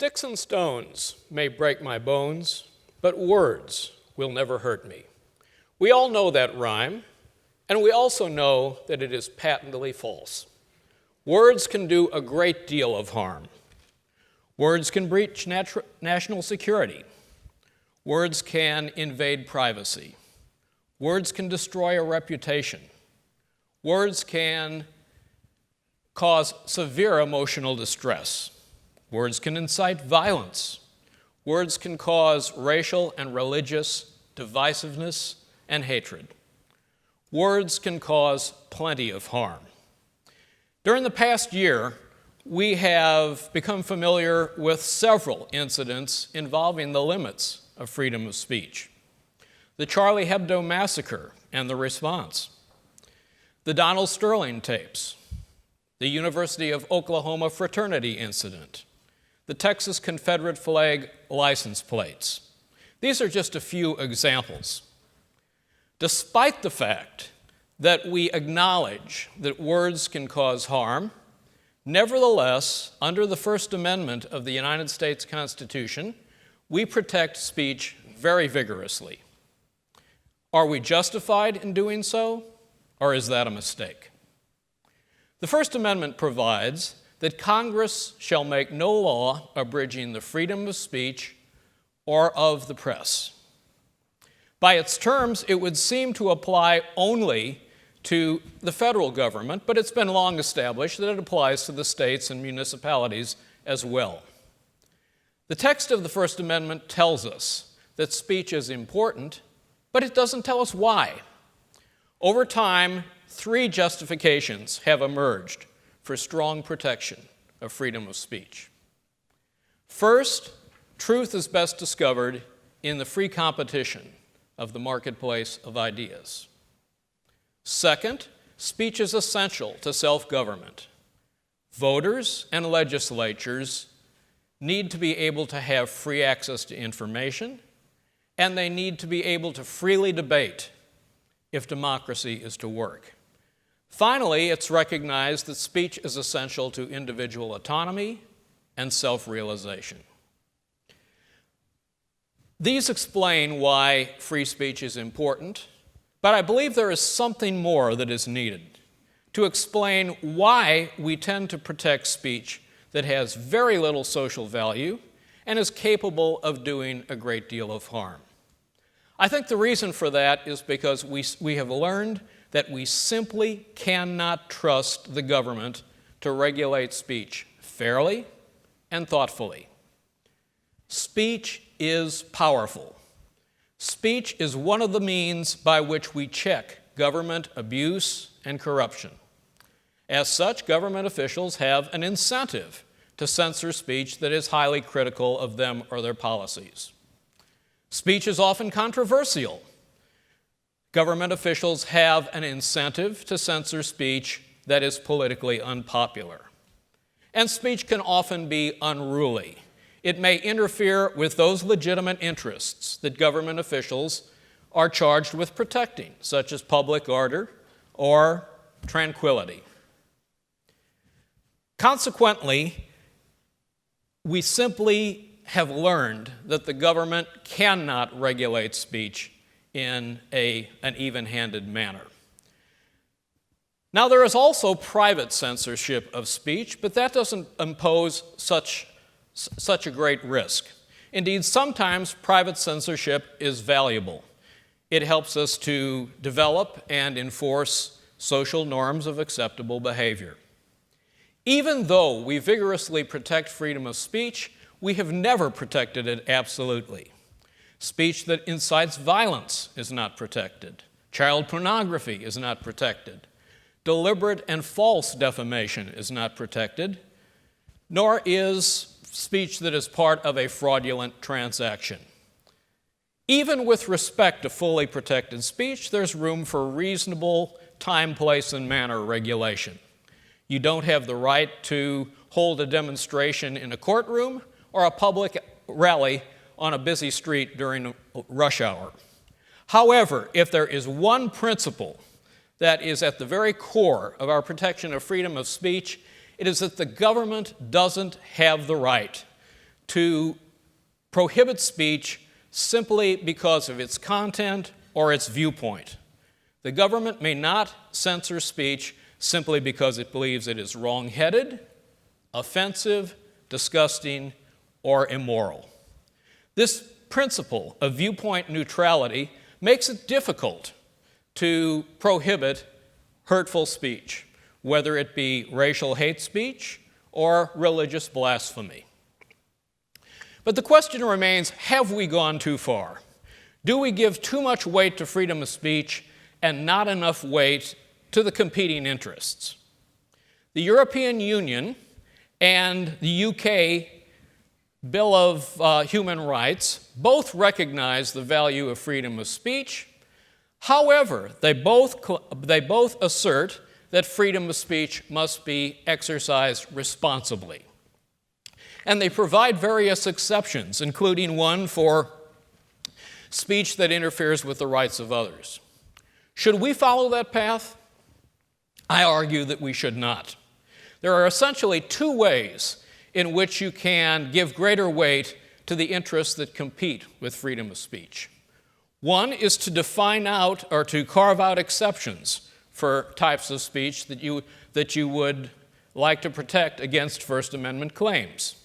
Sticks and stones may break my bones, but words will never hurt me. We all know that rhyme, and we also know that it is patently false. Words can do a great deal of harm. Words can breach national security. Words can invade privacy. Words can destroy a reputation. Words can cause severe emotional distress. Words can incite violence. Words can cause racial and religious divisiveness and hatred. Words can cause plenty of harm. During the past year, we have become familiar with several incidents involving the limits of freedom of speech. The Charlie Hebdo massacre and the response, the Donald Sterling tapes, the University of Oklahoma fraternity incident, the Texas Confederate flag license plates. These are just a few examples. Despite the fact that we acknowledge that words can cause harm, nevertheless, under the First Amendment of the United States Constitution, we protect speech very vigorously. Are we justified in doing so, or is that a mistake? The First Amendment provides that Congress shall make no law abridging the freedom of speech or of the press. By its terms, it would seem to apply only to the federal government, but it's been long established that it applies to the states and municipalities as well. The text of the First Amendment tells us that speech is important, but it doesn't tell us why. Over time, three justifications have emerged for strong protection of freedom of speech. First, truth is best discovered in the free competition of the marketplace of ideas. Second, speech is essential to self-government. Voters and legislatures need to be able to have free access to information, and they need to be able to freely debate if democracy is to work. Finally, it's recognized that speech is essential to individual autonomy and self-realization. These explain why free speech is important, but I believe there is something more that is needed to explain why we tend to protect speech that has very little social value and is capable of doing a great deal of harm. I think the reason for that is because we have learned that we simply cannot trust the government to regulate speech fairly and thoughtfully. Speech is powerful. Speech is one of the means by which we check government abuse and corruption. As such, government officials have an incentive to censor speech that is highly critical of them or their policies. Speech is often controversial. Government officials have an incentive to censor speech that is politically unpopular. And speech can often be unruly. It may interfere with those legitimate interests that government officials are charged with protecting, such as public order or tranquility. Consequently, we simply have learned that the government cannot regulate speech in an even-handed manner. Now, there is also private censorship of speech, but that doesn't impose such a great risk. Indeed, sometimes private censorship is valuable. It helps us to develop and enforce social norms of acceptable behavior. Even though we vigorously protect freedom of speech, we have never protected it absolutely. Speech that incites violence is not protected. Child pornography is not protected. Deliberate and false defamation is not protected, nor is speech that is part of a fraudulent transaction. Even with respect to fully protected speech, there's room for reasonable time, place, and manner regulation. You don't have the right to hold a demonstration in a courtroom or a public rally on a busy street during rush hour. However, if there is one principle that is at the very core of our protection of freedom of speech, it is that the government doesn't have the right to prohibit speech simply because of its content or its viewpoint. The government may not censor speech simply because it believes it is wrong-headed, offensive, disgusting, or immoral. This principle of viewpoint neutrality makes it difficult to prohibit hurtful speech, whether it be racial hate speech or religious blasphemy. But the question remains, have we gone too far? Do we give too much weight to freedom of speech and not enough weight to the competing interests? The European Union and the UK Bill of Human Rights both recognize the value of freedom of speech. However, they both assert that freedom of speech must be exercised responsibly. And they provide various exceptions, including one for speech that interferes with the rights of others. Should we follow that path? I argue that we should not. There are essentially two ways in which you can give greater weight to the interests that compete with freedom of speech. One is to define out or to carve out exceptions for types of speech that you would like to protect against First Amendment claims.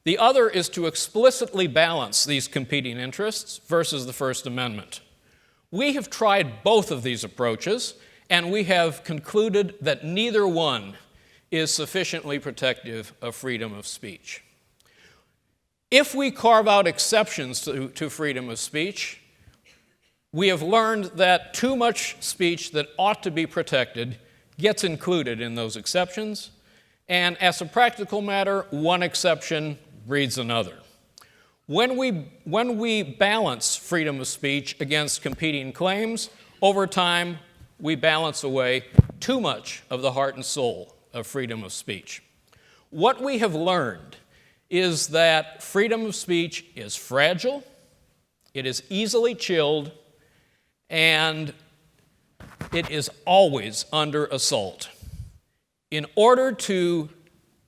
The other is to explicitly balance these competing interests versus the First Amendment. We have tried both of these approaches, and we have concluded that neither one is sufficiently protective of freedom of speech. If we carve out exceptions to freedom of speech, we have learned that too much speech that ought to be protected gets included in those exceptions, and as a practical matter, one exception breeds another. When we balance freedom of speech against competing claims, over time, we balance away too much of the heart and soul of freedom of speech. What we have learned is that freedom of speech is fragile, it is easily chilled, and it is always under assault. In order to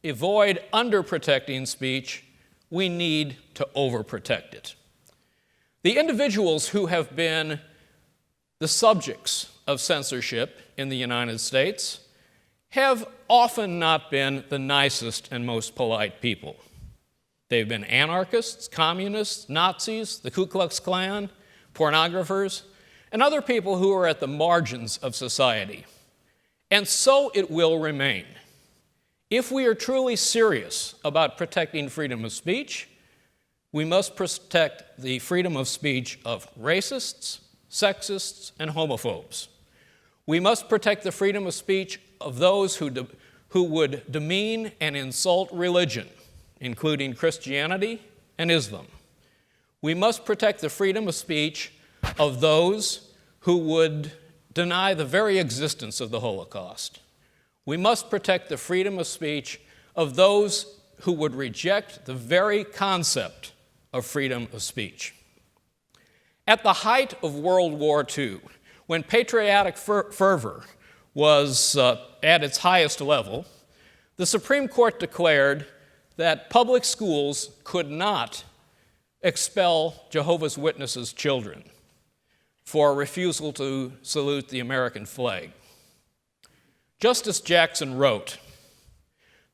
avoid underprotecting speech, we need to overprotect it. The individuals who have been the subjects of censorship in the United States have often not been the nicest and most polite people. They've been anarchists, communists, Nazis, the Ku Klux Klan, pornographers, and other people who are at the margins of society. And so it will remain. If we are truly serious about protecting freedom of speech, we must protect the freedom of speech of racists, sexists, and homophobes. We must protect the freedom of speech of those who would demean and insult religion, including Christianity and Islam. We must protect the freedom of speech of those who would deny the very existence of the Holocaust. We must protect the freedom of speech of those who would reject the very concept of freedom of speech. At the height of World War II, when patriotic fervor was at its highest level, the Supreme Court declared that public schools could not expel Jehovah's Witnesses' children for refusal to salute the American flag. Justice Jackson wrote,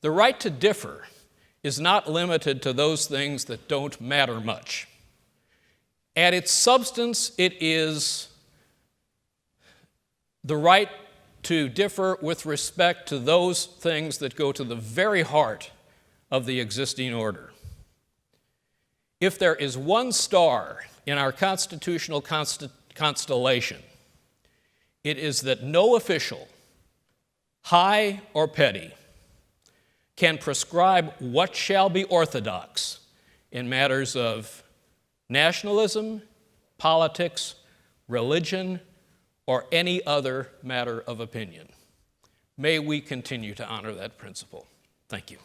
"The right to differ is not limited to those things that don't matter much. At its substance, it is the right to differ with respect to those things that go to the very heart of the existing order. If there is one star in our constitutional constellation, it is that no official, high or petty, can prescribe what shall be orthodox in matters of nationalism, politics, religion, or any other matter of opinion." May we continue to honor that principle. Thank you.